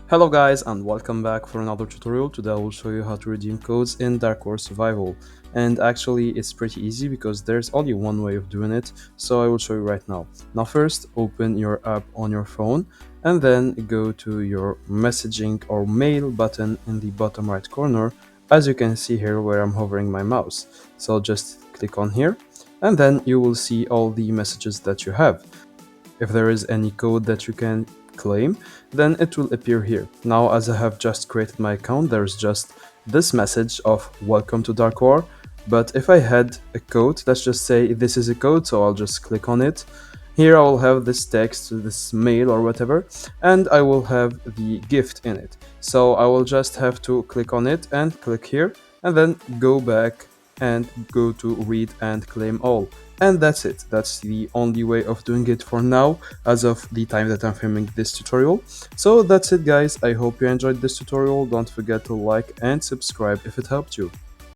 Hello guys and welcome back for another tutorial. Today I will show you how to redeem codes in Dark War Survival. And actually it's pretty easy because there's only one way of doing it, so I will show you right now. Now first open your app on your phone and then go to your messaging or mail button in the bottom right corner, as you can see here where I'm hovering my mouse. So just click on here and then you will see all the messages that you have. If there is any code that you can claim, then it will appear here. Now, as I have just created my account, there's just this message of welcome to Dark War. But if I had a code, let's just say this is a code, so I'll just click on it. Here I will have this text, this mail or whatever, and I will have the gift in it. So I will just have to click on it and click here, and then go back and go to read and claim all. And that's it. That's the only way of doing it for now, as of the time that I'm filming this tutorial. So that's it guys, I hope you enjoyed this tutorial. Don't forget to like and subscribe if it helped you.